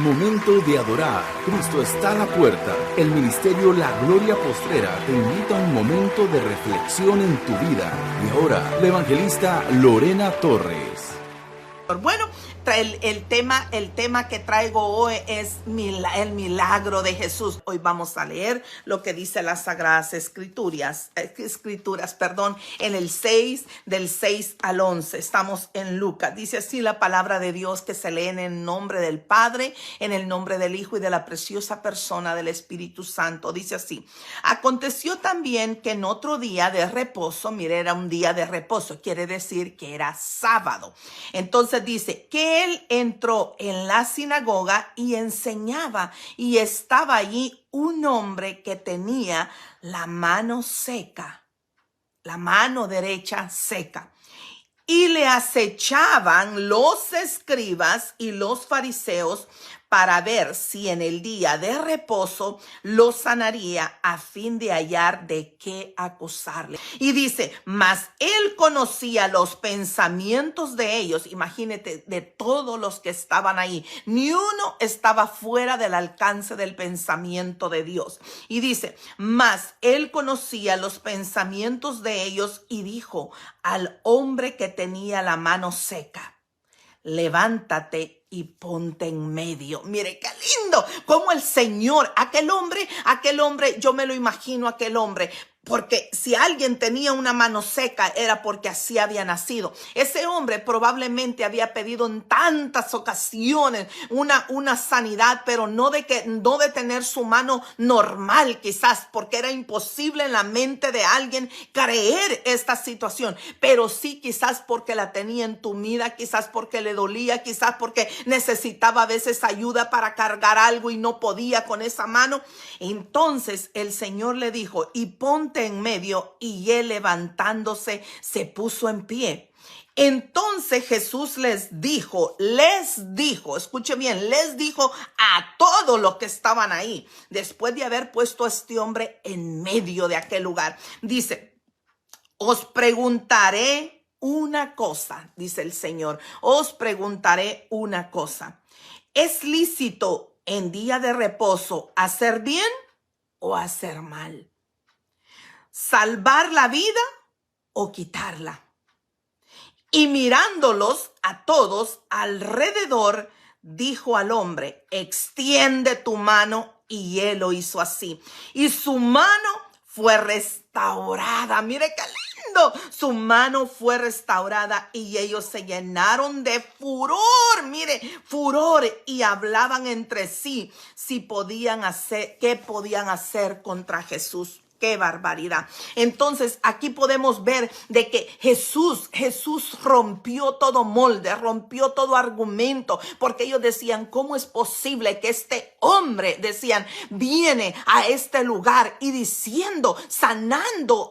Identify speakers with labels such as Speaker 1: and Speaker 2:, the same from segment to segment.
Speaker 1: Momento de adorar. Cristo está a la puerta. El ministerio La Gloria Postrera te invita a un momento de reflexión en tu vida. Y ahora, la evangelista Lorena Torres.
Speaker 2: Bueno, el tema que traigo hoy es el milagro de Jesús. Hoy vamos a leer lo que dice las Sagradas Escrituras, en el 6, del 6 al 11. Estamos en Lucas. Dice así la palabra de Dios, que se lee en el nombre del Padre, en el nombre del Hijo y de la preciosa persona del Espíritu Santo. Dice así: aconteció también que en otro día de reposo, mire, era un día de reposo, quiere decir que era sábado. Entonces dice que él entró en la sinagoga y enseñaba, y estaba allí un hombre que tenía la mano seca, la mano derecha seca. Y le acechaban los escribas y los fariseos para ver si en el día de reposo lo sanaría, a fin de hallar de qué acusarle. Y dice, mas él conocía los pensamientos de ellos. Imagínate, de todos los que estaban ahí, ni uno estaba fuera del alcance del pensamiento de Dios. Y dice, mas él conocía los pensamientos de ellos y dijo al hombre que tenía la mano seca: levántate y ponte en medio. Mire qué lindo, como el Señor, aquel hombre, yo me lo imagino, aquel hombre, porque si alguien tenía una mano seca era porque así había nacido. Ese hombre probablemente había pedido en tantas ocasiones una sanidad, pero no de tener su mano normal, quizás porque era imposible en la mente de alguien creer esta situación, pero sí quizás porque la tenía entumida, quizás porque le dolía, quizás porque necesitaba a veces ayuda para cargar algo y no podía con esa mano. Entonces el Señor le dijo: y ponte en medio. Y él, levantándose, se puso en pie. Entonces Jesús les dijo, escuche bien, les dijo a todos los que estaban ahí, después de haber puesto a este hombre en medio de aquel lugar, dice: os preguntaré una cosa, dice el Señor, os preguntaré una cosa. ¿Es lícito en día de reposo hacer bien o hacer mal? ¿Salvar la vida o quitarla? Y mirándolos a todos alrededor, dijo al hombre: extiende tu mano. Y él lo hizo así. Y su mano fue restaurada. Mire qué lindo. Su mano fue restaurada y ellos se llenaron de furor. Mire, furor. Y hablaban entre sí qué podían hacer contra Jesús. ¡Qué barbaridad! Entonces aquí podemos ver de que Jesús rompió todo molde, rompió todo argumento, porque ellos decían: ¿cómo es posible que este hombre, decían, viene a este lugar y diciendo, sanando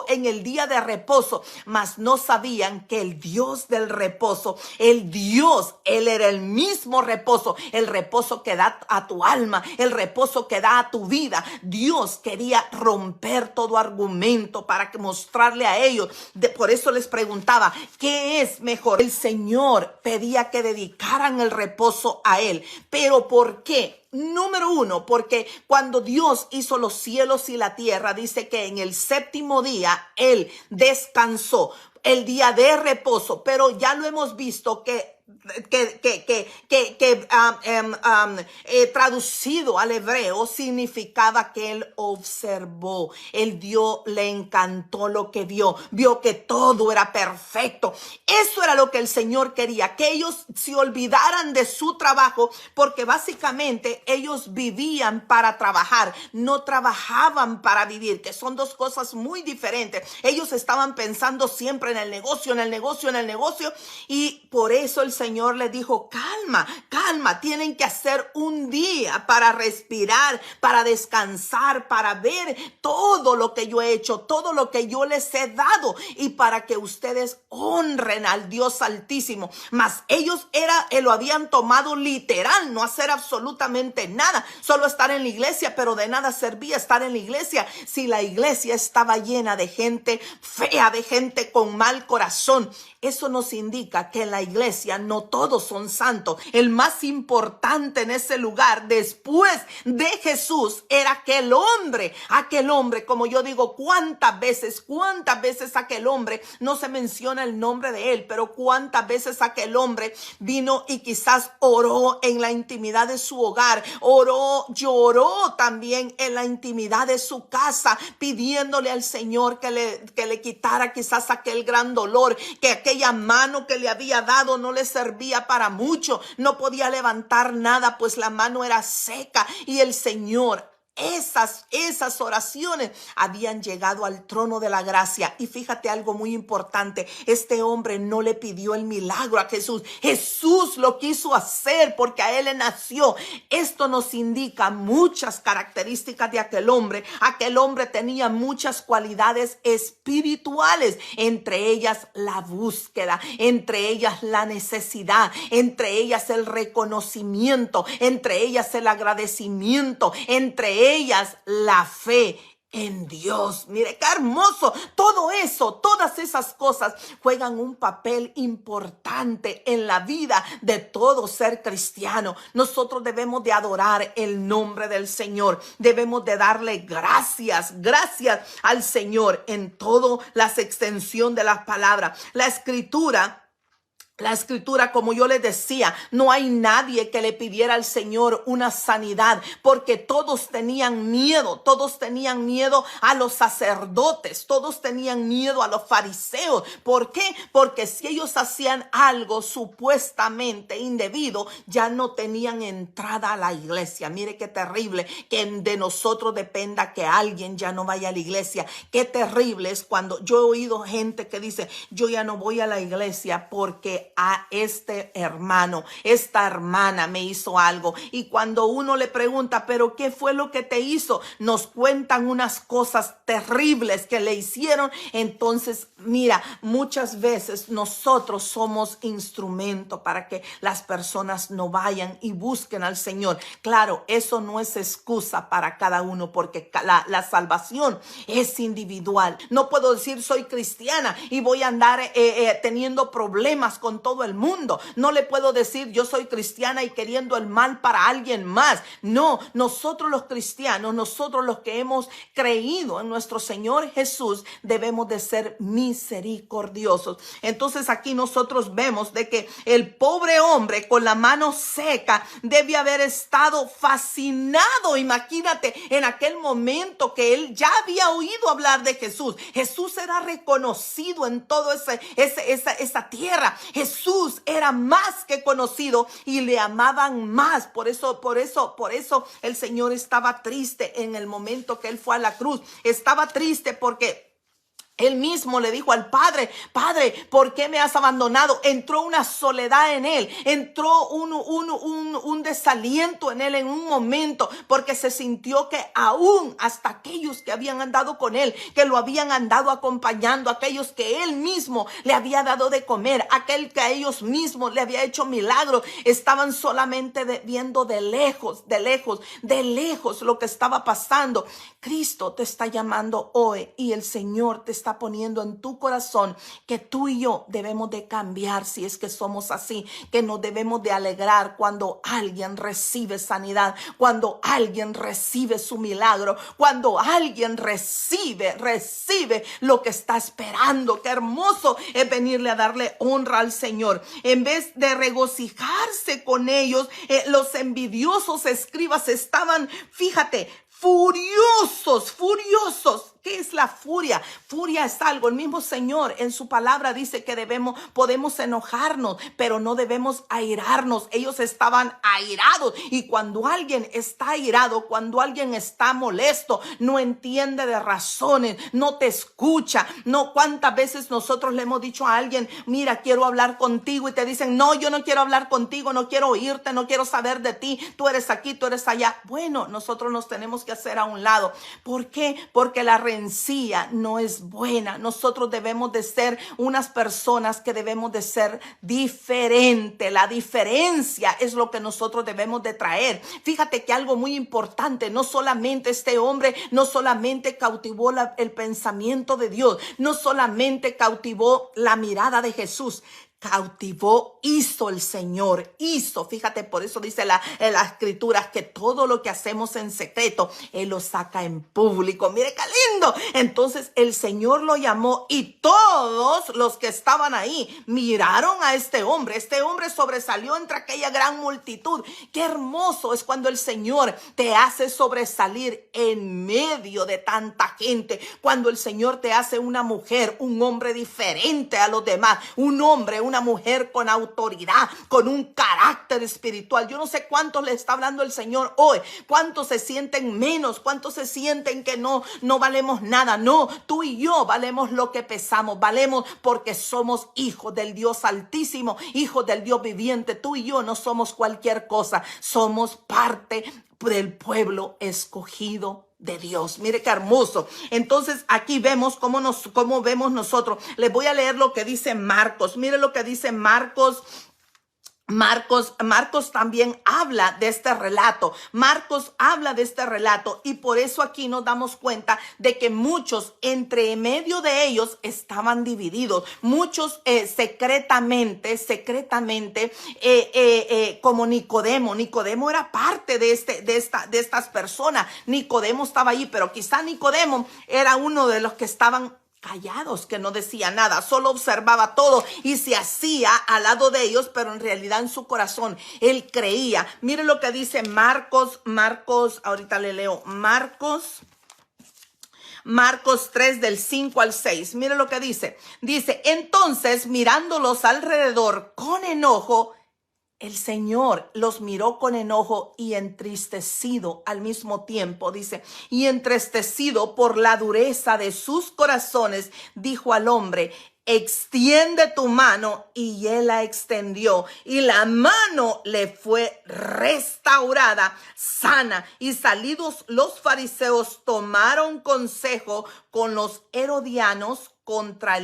Speaker 2: en el día de reposo? Mas no sabían que el Dios del reposo, él era el mismo reposo, el reposo que da a tu alma, el reposo que da a tu vida. Dios quería romper todo argumento para mostrarle a ellos. Por eso les preguntaba, ¿qué es mejor? El Señor pedía que dedicaran el reposo a él. ¿Pero por qué? Número uno, porque cuando Dios hizo los cielos y la tierra, dice que en el séptimo día él descansó, el día de reposo. Pero ya lo hemos visto que traducido al hebreo significaba que él observó, le encantó lo que vio que todo era perfecto. Eso era lo que el Señor quería, que ellos se olvidaran de su trabajo, porque básicamente ellos vivían para trabajar, no trabajaban para vivir, que son dos cosas muy diferentes. Ellos estaban pensando siempre en el negocio, y por eso el Señor les dijo: calma, tienen que hacer un día para respirar, para descansar, para ver todo lo que yo he hecho, todo lo que yo les he dado, y para que ustedes honren al Dios Altísimo. Mas ellos lo habían tomado literal, no hacer absolutamente nada, solo estar en la iglesia, pero de nada servía estar en la iglesia si la iglesia estaba llena de gente fea, de gente con mal corazón. Eso nos indica que en la iglesia no todos son santos. El más importante en ese lugar después de Jesús era aquel hombre, como yo digo, cuántas veces aquel hombre, no se menciona el nombre de él, pero cuántas veces aquel hombre vino y quizás oró en la intimidad de su hogar, lloró también en la intimidad de su casa, pidiéndole al Señor que le quitara quizás aquel gran dolor, que aquella mano que le había dado no le servía para mucho, no podía levantar nada, pues la mano era seca, y el Señor, esas oraciones habían llegado al trono de la gracia. Y fíjate algo muy importante, este hombre no le pidió el milagro a Jesús, Jesús lo quiso hacer porque a él le nació. Esto nos indica muchas características de aquel hombre. Aquel hombre tenía muchas cualidades espirituales, entre ellas la búsqueda, entre ellas la necesidad, entre ellas el reconocimiento, entre ellas el agradecimiento, entre ellas la fe en Dios. Mire qué hermoso. Todo eso, todas esas cosas juegan un papel importante en la vida de todo ser cristiano. Nosotros debemos de adorar el nombre del Señor. Debemos de darle gracias al Señor en toda la extensión de las palabras. La escritura, como yo les decía, no hay nadie que le pidiera al Señor una sanidad, porque todos tenían miedo a los sacerdotes, todos tenían miedo a los fariseos. ¿Por qué? Porque si ellos hacían algo supuestamente indebido, ya no tenían entrada a la iglesia. Mire qué terrible que de nosotros dependa que alguien ya no vaya a la iglesia. Qué terrible es cuando yo he oído gente que dice, yo ya no voy a la iglesia porque a este hermano, esta hermana me hizo algo. Y cuando uno le pregunta, ¿pero qué fue lo que te hizo? Nos cuentan unas cosas terribles que le hicieron. Entonces, mira, muchas veces nosotros somos instrumento para que las personas no vayan y busquen al Señor. Claro, eso no es excusa para cada uno, porque la salvación es individual. No puedo decir soy cristiana y voy a andar teniendo problemas con todo el mundo. No le puedo decir yo soy cristiana y queriendo el mal para alguien más. No, nosotros los cristianos, nosotros los que hemos creído en nuestro Señor Jesús, debemos de ser misericordiosos. Entonces aquí nosotros vemos de que el pobre hombre con la mano seca debe haber estado fascinado. Imagínate, en aquel momento que él ya había oído hablar de Jesús. Jesús era reconocido en toda esa tierra. Jesús era más que conocido y le amaban más. Por eso el Señor estaba triste en el momento que él fue a la cruz. Estaba triste porque él mismo le dijo al Padre, Padre, ¿por qué me has abandonado? Entró una soledad en él, entró un desaliento en él en un momento, porque se sintió que aún hasta aquellos que habían andado con él, que lo habían andado acompañando, aquellos que él mismo le había dado de comer, aquel que a ellos mismos le había hecho milagros, estaban solamente viendo de lejos lo que estaba pasando. Cristo te está llamando hoy y el Señor te está poniendo en tu corazón que tú y yo debemos de cambiar si es que somos así, que nos debemos de alegrar cuando alguien recibe sanidad, cuando alguien recibe su milagro, cuando alguien recibe lo que está esperando. Qué hermoso es venirle a darle honra al Señor. En vez de regocijarse con ellos, los envidiosos escribas estaban, fíjate, furiosos. ¿Qué es la furia? Furia es algo. El mismo Señor en su palabra dice que podemos enojarnos, pero no debemos airarnos. Ellos estaban airados. Y cuando alguien está airado, cuando alguien está molesto, no entiende de razones, no te escucha. No, ¿cuántas veces nosotros le hemos dicho a alguien, mira, quiero hablar contigo? Y te dicen, no, yo no quiero hablar contigo, no quiero oírte, no quiero saber de ti. Tú eres aquí, tú eres allá. Bueno, nosotros nos tenemos que hacer a un lado. ¿Por qué? Porque la rencilla no es buena. Nosotros debemos de ser unas personas que debemos de ser diferentes. La diferencia es lo que nosotros debemos de traer. Fíjate que algo muy importante, no solamente este hombre, no solamente cautivó el pensamiento de Dios, no solamente cautivó la mirada de Jesús, cautivó, hizo el Señor, fíjate, por eso dice en las escrituras que todo lo que hacemos en secreto, Él lo saca en público. Mire qué lindo. Entonces el Señor lo llamó y todos los que estaban ahí miraron a este hombre sobresalió entre aquella gran multitud. Qué hermoso es cuando el Señor te hace sobresalir en medio de tanta gente, cuando el Señor te hace una mujer, un hombre diferente a los demás, un hombre, una mujer con autoridad, con un carácter espiritual. Yo no sé cuántos le está hablando el Señor hoy, cuántos se sienten menos, cuántos se sienten que no valemos nada. No, tú y yo valemos lo que pesamos, valemos porque somos hijos del Dios Altísimo, hijos del Dios viviente. Tú y yo no somos cualquier cosa, somos parte del pueblo escogido de Dios. Mire qué hermoso. Entonces aquí vemos cómo vemos nosotros. Les voy a leer lo que dice Marcos. Mire lo que dice Marcos. Marcos también habla de este relato. Marcos habla de este relato y por eso aquí nos damos cuenta de que muchos entre medio de ellos estaban divididos. Muchos secretamente, como Nicodemo. Nicodemo era parte de estas personas. Nicodemo estaba ahí, pero quizá Nicodemo era uno de los que estaban callados, que no decía nada, solo observaba todo y se hacía al lado de ellos, pero en realidad en su corazón él creía. Mire lo que dice Marcos, ahorita le leo, Marcos 3 del 5 al 6. Mire lo que dice. Dice, entonces mirándolos alrededor con enojo, el Señor los miró con enojo y entristecido al mismo tiempo, dice, y entristecido por la dureza de sus corazones, dijo al hombre, extiende tu mano, y él la extendió, y la mano le fue restaurada, sana. Y salidos los fariseos tomaron consejo con los herodianos contra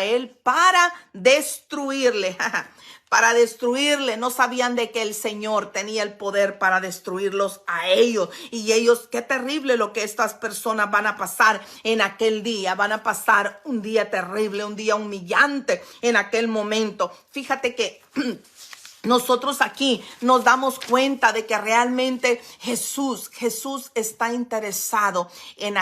Speaker 2: él para destruirle. Para destruirle. No sabían de que el Señor tenía el poder para destruirlos a ellos. Y ellos, qué terrible lo que estas personas van a pasar en aquel día. Van a pasar un día terrible, un día humillante en aquel momento. Fíjate que nosotros aquí nos damos cuenta de que realmente Jesús está interesado en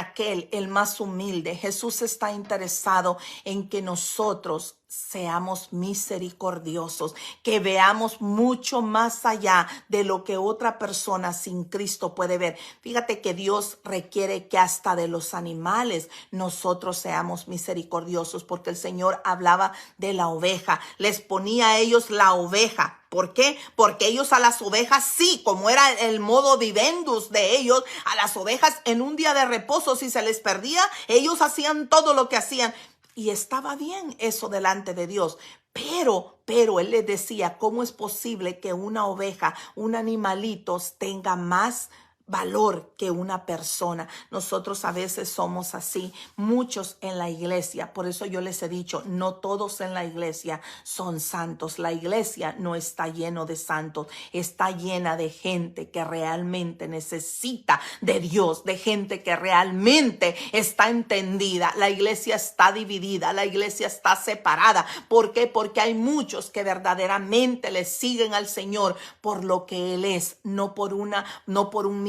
Speaker 2: el más humilde. Jesús está interesado en que nosotros seamos misericordiosos, que veamos mucho más allá de lo que otra persona sin Cristo puede ver. Fíjate que Dios requiere que hasta de los animales nosotros seamos misericordiosos, porque el Señor hablaba de la oveja, les ponía a ellos la oveja. ¿Por qué? Porque ellos a las ovejas, sí, como era el modo vivendus de ellos, a las ovejas en un día de reposo, si se les perdía, ellos hacían todo lo que hacían. Y estaba bien eso delante de Dios. Pero él les decía, ¿cómo es posible que una oveja, un animalito, tenga más valor que una persona? Nosotros a veces somos así, muchos en la iglesia. Por eso yo les he dicho, no todos en la iglesia son santos. La iglesia no está lleno de santos, está llena de gente que realmente necesita de Dios, de gente que realmente está entendida. La iglesia está dividida, la iglesia está separada. ¿Por qué? Porque hay muchos que verdaderamente le siguen al Señor por lo que Él es, no por un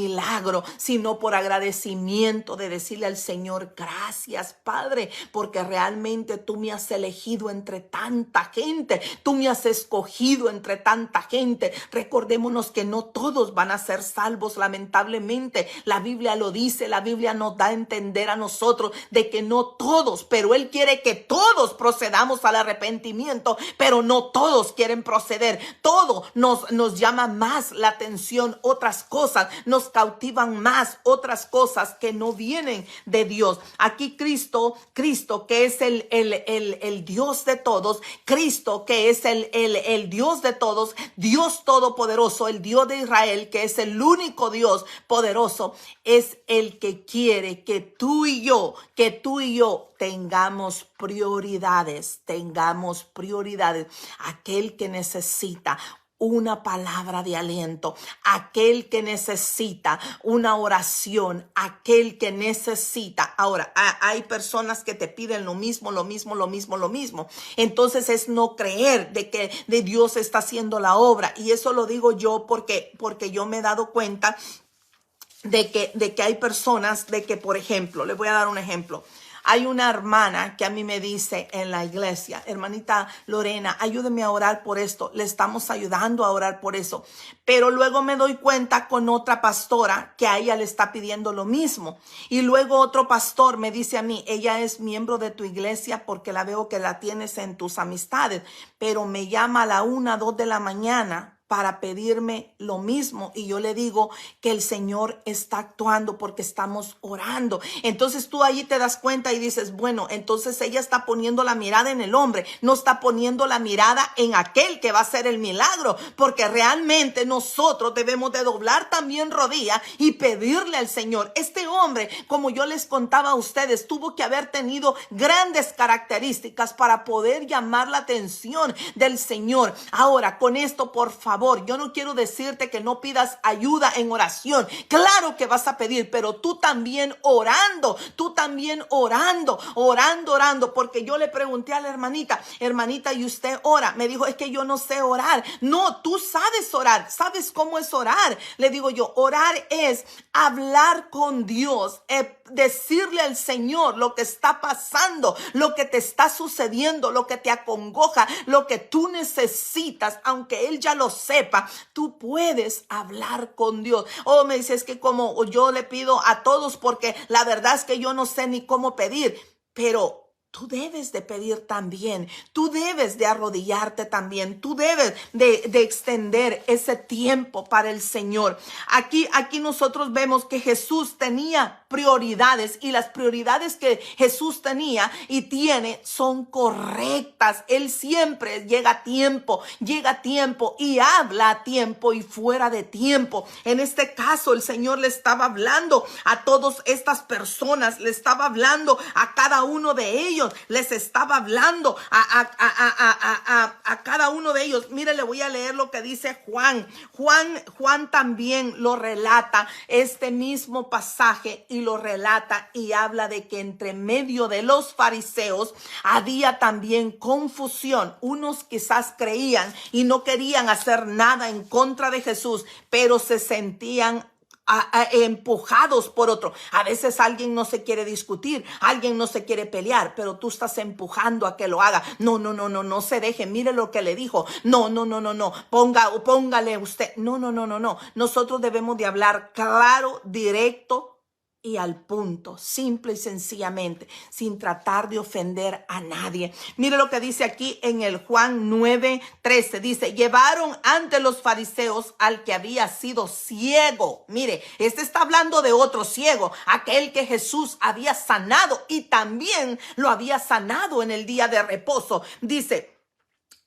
Speaker 2: milagro, sino por agradecimiento, de decirle al Señor, gracias Padre, porque realmente tú me has elegido entre tanta gente, tú me has escogido entre tanta gente. Recordémonos que no todos van a ser salvos, lamentablemente. La Biblia lo dice, la Biblia nos da a entender a nosotros de que no todos, pero Él quiere que todos procedamos al arrepentimiento, pero no todos quieren proceder. Todo nos llama más la atención, otras cosas nos cautivan más, otras cosas que no vienen de Dios. Aquí Cristo que es el Dios de todos, Cristo que es el Dios de todos, Dios todopoderoso, el Dios de Israel, que es el único Dios poderoso, es el que quiere que tú y yo tengamos prioridades. Aquel que necesita una palabra de aliento, aquel que necesita una oración, aquel que necesita. Ahora, hay personas que te piden lo mismo. Entonces es no creer de que de Dios está haciendo la obra. Y eso lo digo yo porque yo me he dado cuenta de que hay personas, de que, por ejemplo, les voy a dar un ejemplo. Hay una hermana que a mí me dice en la iglesia: hermanita Lorena, ayúdeme a orar por esto. Le estamos ayudando a orar por eso. Pero luego me doy cuenta con otra pastora que a ella le está pidiendo lo mismo. Y luego otro pastor me dice a mí: ella es miembro de tu iglesia porque la veo que la tienes en tus amistades. Pero me llama a la 1, 2 de la mañana para pedirme lo mismo, y yo le digo que el Señor está actuando porque estamos orando. Entonces tú allí te das cuenta y dices: bueno, entonces ella está poniendo la mirada en el hombre, no está poniendo la mirada en aquel que va a hacer el milagro, porque realmente nosotros debemos de doblar también rodilla y pedirle al Señor. Este hombre, como yo les contaba a ustedes, tuvo que haber tenido grandes características para poder llamar la atención del Señor. Ahora, con esto, por favor, yo no quiero decirte que no pidas ayuda en oración. Claro que vas a pedir, pero tú también orando, porque yo le pregunté a la hermanita: hermanita, ¿y usted ora? Me dijo: es que yo no sé orar. No, tú sabes orar. ¿Sabes cómo es orar? Le digo yo: orar es hablar con Dios, decirle al Señor lo que está pasando, lo que te está sucediendo, lo que te acongoja, lo que tú necesitas, aunque Él ya lo sepa. Tú puedes hablar con Dios. Me dice: es que como yo le pido a todos, porque la verdad es que yo no sé ni cómo pedir. Pero tú debes de pedir también, tú debes de arrodillarte también, tú debes de extender ese tiempo para el Señor. Aquí nosotros vemos que Jesús tenía prioridades, y las prioridades que Jesús tenía y tiene son correctas. Él siempre llega a tiempo y habla a tiempo y fuera de tiempo. En este caso, el Señor le estaba hablando a todas estas personas, le estaba hablando a cada uno de ellos, les estaba hablando a cada uno de ellos. Mire, le voy a leer lo que dice Juan. Juan también lo relata, este mismo pasaje, y lo relata y habla de que entre medio de los fariseos había también confusión. Unos quizás creían y no querían hacer nada en contra de Jesús, pero se sentían empujados por otro. A veces alguien no se quiere discutir, alguien no se quiere pelear, pero tú estás empujando a que lo haga. No se deje, mire lo que le dijo. No, póngale usted. No. Nosotros debemos de hablar claro, directo y al punto, simple y sencillamente, sin tratar de ofender a nadie. Mire lo que dice aquí en el Juan 9:13. Dice: llevaron ante los fariseos al que había sido ciego. Mire, este está hablando de otro ciego, aquel que Jesús había sanado, y también lo había sanado en el día de reposo. Dice,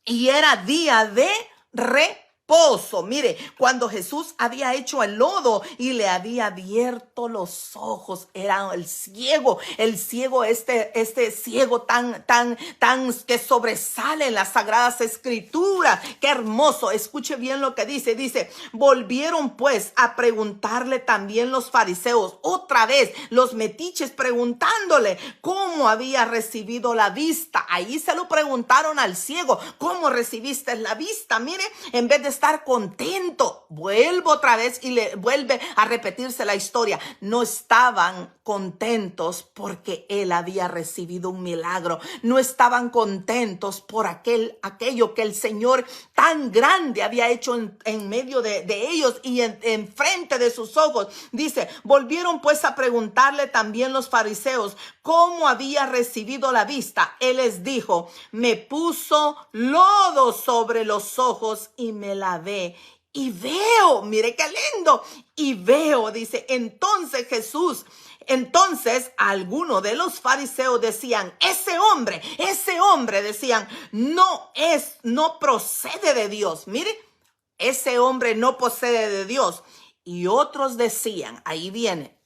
Speaker 2: y era día de reposo. Mire, cuando Jesús había hecho el lodo y le había abierto los ojos, era el ciego, este ciego tan que sobresale en las Sagradas Escrituras. Qué hermoso. Escuche bien lo que dice: volvieron pues a preguntarle también los fariseos, otra vez los metiches, preguntándole cómo había recibido la vista. Ahí se lo preguntaron al ciego: ¿cómo recibiste la vista? Mire, en vez de estar contento, vuelvo otra vez y le vuelve a repetirse la historia. No estaban contentos porque él había recibido un milagro. No estaban contentos por aquello que el Señor tan grande había hecho en medio de ellos y en frente de sus ojos. Dice: volvieron pues a preguntarle también los fariseos cómo había recibido la vista. Él les dijo: me puso lodo sobre los ojos y me lavé y veo. Mire qué lindo. Y veo, dice. Entonces algunos de los fariseos decían: ese hombre, decían, no procede de Dios. Mire, ese hombre no procede de Dios. Y otros decían, ahí viene: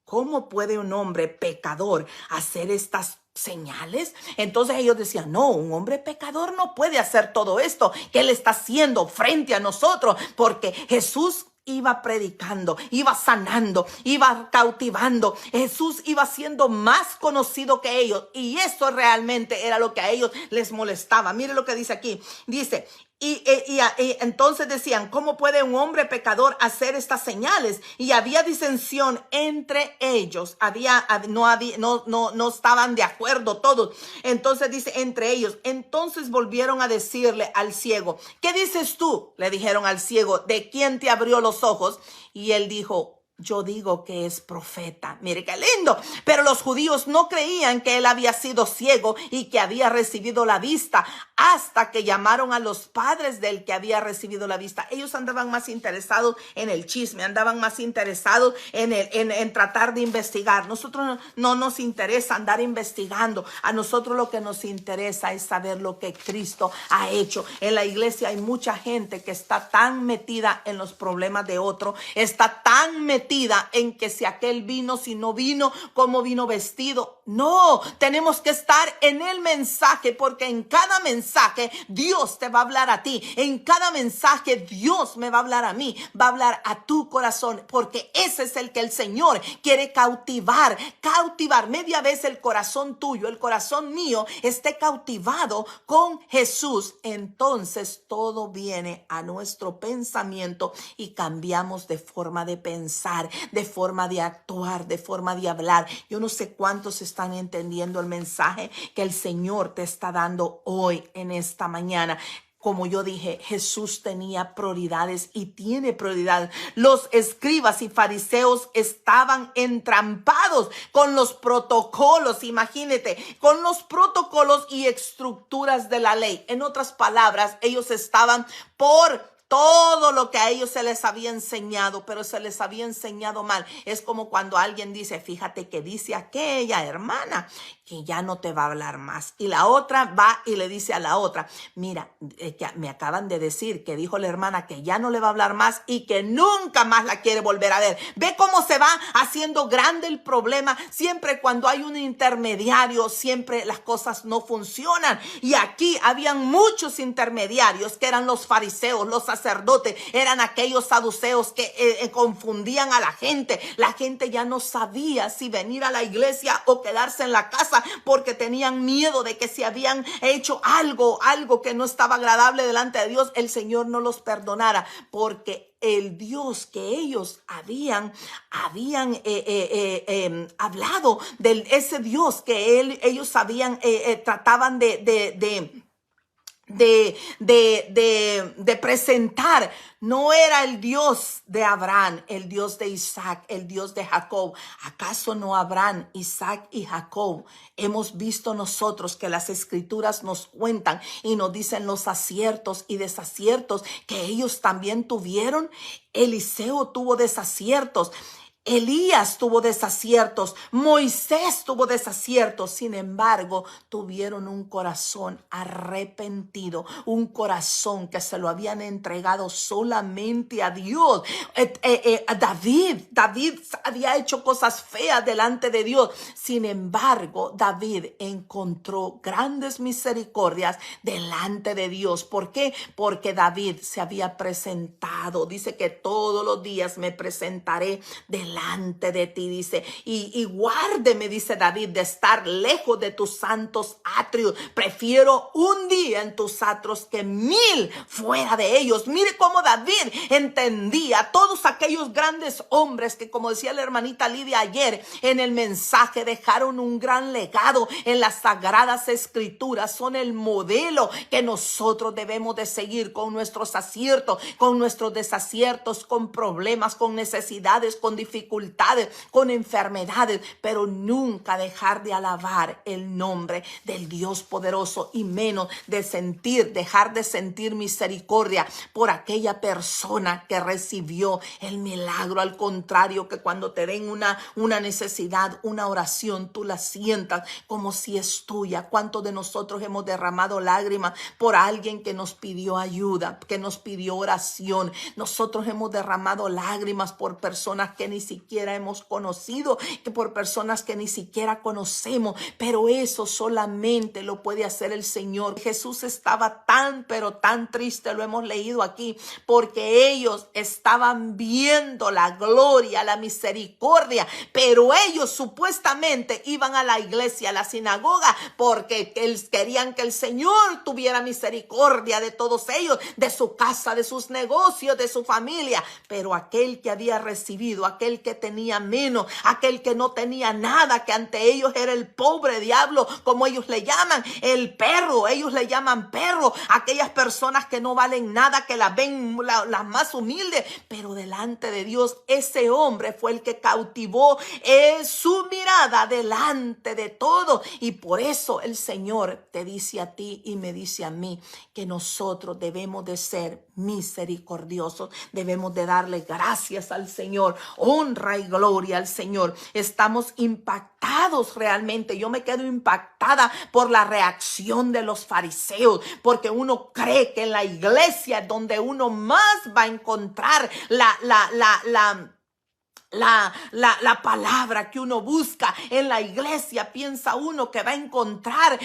Speaker 2: ¿cómo puede un hombre pecador hacer estas señales. Entonces ellos decían, no, un hombre pecador no puede hacer todo esto que él está haciendo frente a nosotros, porque Jesús iba predicando, iba sanando, iba cautivando. Jesús iba siendo más conocido que ellos, y eso realmente era lo que a ellos les molestaba. Mire lo que dice aquí. Dice, y entonces decían, ¿cómo puede un hombre pecador hacer estas señales? Y había disensión entre ellos. No estaban de acuerdo todos. Entonces dice, entre ellos. Entonces volvieron a decirle al ciego, ¿qué dices tú? Le dijeron al ciego, ¿de quién te abrió los ojos? Y él dijo, yo digo que es profeta. Mire qué lindo. Pero los judíos no creían que él había sido ciego y que había recibido la vista, hasta que llamaron a los padres del que había recibido la vista. Ellos andaban más interesados en el chisme, andaban más interesados en tratar de investigar. Nosotros no nos interesa andar investigando. A nosotros lo que nos interesa es saber lo que Cristo ha hecho. En la iglesia hay mucha gente que está tan metida en los problemas de otro, está tan metida en que si aquel vino, si no vino, cómo vino vestido. No, tenemos que estar en el mensaje, porque en cada mensaje Dios te va a hablar a ti. En cada mensaje Dios me va a hablar a mí, va a hablar a tu corazón, porque ese es el que el Señor quiere cautivar. Media vez el corazón tuyo, el corazón mío esté cautivado con Jesús. Entonces todo viene a nuestro pensamiento y cambiamos de forma de pensar, de forma de actuar, de forma de hablar. Yo no sé cuántos están entendiendo el mensaje que el Señor te está dando hoy en esta mañana. Como yo dije, Jesús tenía prioridades y tiene prioridades. Los escribas y fariseos estaban entrampados con los protocolos, imagínate, con los protocolos y estructuras de la ley. En otras palabras, ellos estaban por todo lo que a ellos se les había enseñado, pero se les había enseñado mal. Es como cuando alguien dice, fíjate que dice aquella hermana que ya no te va a hablar más. Y la otra va y le dice a la otra, mira, que me acaban de decir que dijo la hermana que ya no le va a hablar más y que nunca más la quiere volver a ver. Ve cómo se va haciendo grande el problema. Siempre cuando hay un intermediario, siempre las cosas no funcionan. Y aquí habían muchos intermediarios que eran los fariseos, los sacerdotes, eran aquellos saduceos que confundían a la gente. La gente ya no sabía si venir a la iglesia o quedarse en la casa, porque tenían miedo de que si habían hecho algo que no estaba agradable delante de Dios, el Señor no los perdonara, porque el Dios que ellos habían hablado, de ese Dios que ellos trataban de presentar, no era el Dios de Abraham, el Dios de Isaac, el Dios de Jacob. ¿Acaso no Abraham, Isaac y Jacob hemos visto nosotros que las escrituras nos cuentan y nos dicen los aciertos y desaciertos que ellos también tuvieron? Eliseo tuvo desaciertos, Elías tuvo desaciertos, Moisés tuvo desaciertos. Sin embargo, tuvieron un corazón arrepentido, un corazón que se lo habían entregado solamente a Dios. David había hecho cosas feas delante de Dios. Sin embargo, David encontró grandes misericordias delante de Dios. ¿Por qué? Porque David se había presentado. Dice que todos los días me presentaré delante de ti, dice, y guárdeme, dice David, de estar lejos de tus santos atrios. Prefiero un día en tus atrios que 1000 fuera de ellos. Mire cómo David entendía todos aquellos grandes hombres que, como decía la hermanita Lidia ayer en el mensaje, dejaron un gran legado en las sagradas escrituras. Son el modelo que nosotros debemos de seguir, con nuestros aciertos, con nuestros desaciertos, con problemas, con necesidades, con dificultades, con enfermedades, pero nunca dejar de alabar el nombre del Dios poderoso, y menos dejar de sentir misericordia por aquella persona que recibió el milagro. Al contrario, que cuando te den una necesidad, una oración, tú la sientas como si es tuya. ¿Cuántos de nosotros hemos derramado lágrimas por alguien que nos pidió ayuda, que nos pidió oración? Nosotros hemos derramado lágrimas por personas que ni siquiera hemos conocido, que por personas que ni siquiera conocemos, pero eso solamente lo puede hacer el Señor. Jesús estaba tan, pero tan triste, lo hemos leído aquí, porque ellos estaban viendo la gloria, la misericordia, pero ellos supuestamente iban a la iglesia, a la sinagoga, porque querían que el Señor tuviera misericordia de todos ellos, de su casa, de sus negocios, de su familia. Pero aquel que había recibido, aquel que tenía menos, aquel que no tenía nada, que ante ellos era el pobre diablo, como ellos le llaman, el perro, ellos le llaman perro, aquellas personas que no valen nada, que las ven las más humildes, pero delante de Dios, ese hombre fue el que cautivó su mirada delante de todo. Y por eso el Señor te dice a ti y me dice a mí que nosotros debemos de ser misericordiosos, debemos de darle gracias al Señor, honra y gloria al Señor. Estamos impactados realmente. Yo me quedo impactada por la reacción de los fariseos, porque uno cree que en la iglesia es donde uno más va a encontrar la palabra que uno busca. En la iglesia piensa uno que va a encontrar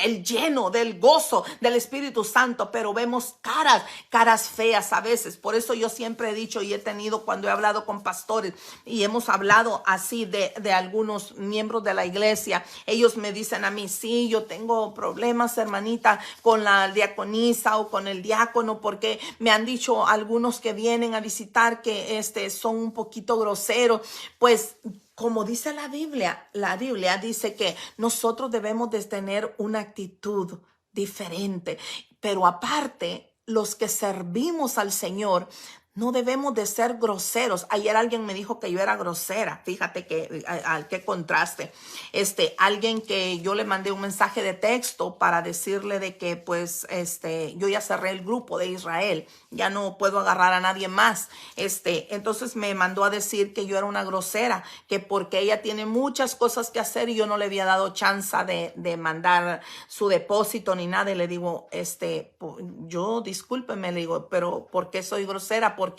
Speaker 2: el lleno del gozo del Espíritu Santo, pero vemos caras feas a veces. Por eso yo siempre he dicho y he tenido, cuando he hablado con pastores y hemos hablado así de algunos miembros de la iglesia, ellos me dicen a mí: sí, yo tengo problemas, hermanita, con la diaconisa o con el diácono, porque me han dicho algunos que vienen a visitar que son un poquito groseros. Pues como dice la Biblia dice que nosotros debemos de tener una actitud diferente, pero aparte, los que servimos al Señor no debemos de ser groseros. Ayer alguien me dijo que yo era grosera. Fíjate qué contraste. Alguien que yo le mandé un mensaje de texto para decirle de que pues yo ya cerré el grupo de Israel, ya no puedo agarrar a nadie más. Entonces me mandó a decir que yo era una grosera, que porque ella tiene muchas cosas que hacer y yo no le había dado chance de mandar su depósito ni nada. Y le digo, yo discúlpeme, le digo, pero ¿por qué soy grosera? Porque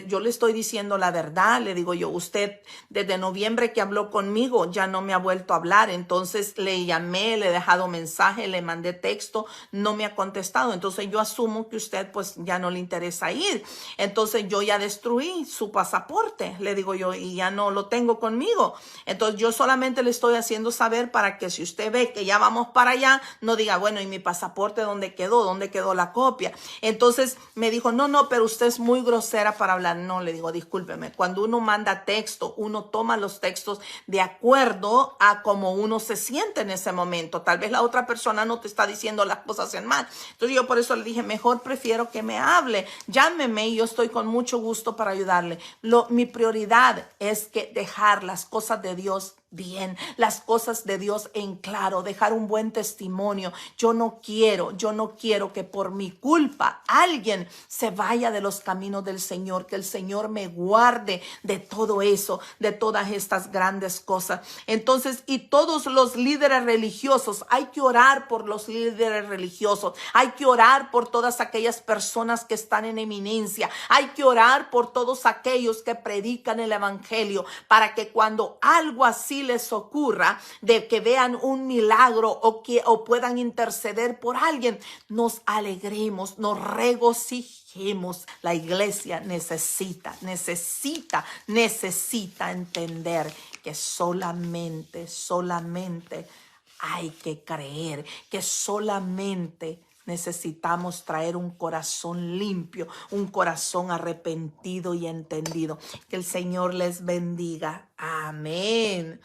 Speaker 2: yo le estoy diciendo la verdad. Le digo yo, usted desde noviembre que habló conmigo ya no me ha vuelto a hablar. Entonces le llamé, le he dejado mensaje, le mandé texto, no me ha contestado. Entonces yo asumo que usted pues ya no le interesa ir. Entonces yo ya destruí su pasaporte, le digo yo, y ya no lo tengo conmigo. Entonces yo solamente le estoy haciendo saber para que si usted ve que ya vamos para allá, no diga, bueno, ¿y mi pasaporte dónde quedó? ¿Dónde quedó la copia? Entonces me dijo, no, pero usted es muy grosera para hablar. No, le digo, discúlpeme, cuando uno manda texto, uno toma los textos de acuerdo a cómo uno se siente en ese momento. Tal vez la otra persona no te está diciendo las cosas en mal. Entonces yo por eso le dije, mejor prefiero que me hable, llámeme y yo estoy con mucho gusto para ayudarle. Mi prioridad es que dejar las cosas de Dios bien, las cosas de Dios en claro, dejar un buen testimonio. Yo no quiero que por mi culpa alguien se vaya de los caminos del Señor, que el Señor me guarde de todo eso, de todas estas grandes cosas. Entonces, y todos los líderes religiosos, hay que orar por los líderes religiosos, hay que orar por todas aquellas personas que están en eminencia, hay que orar por todos aquellos que predican el evangelio, para que cuando algo así les ocurra, de que vean un milagro o puedan interceder por alguien, nos alegremos, nos regocijemos. La iglesia necesita entender que solamente hay que creer, que solamente necesitamos traer un corazón limpio, un corazón arrepentido y entendido. Que el Señor les bendiga. Amén.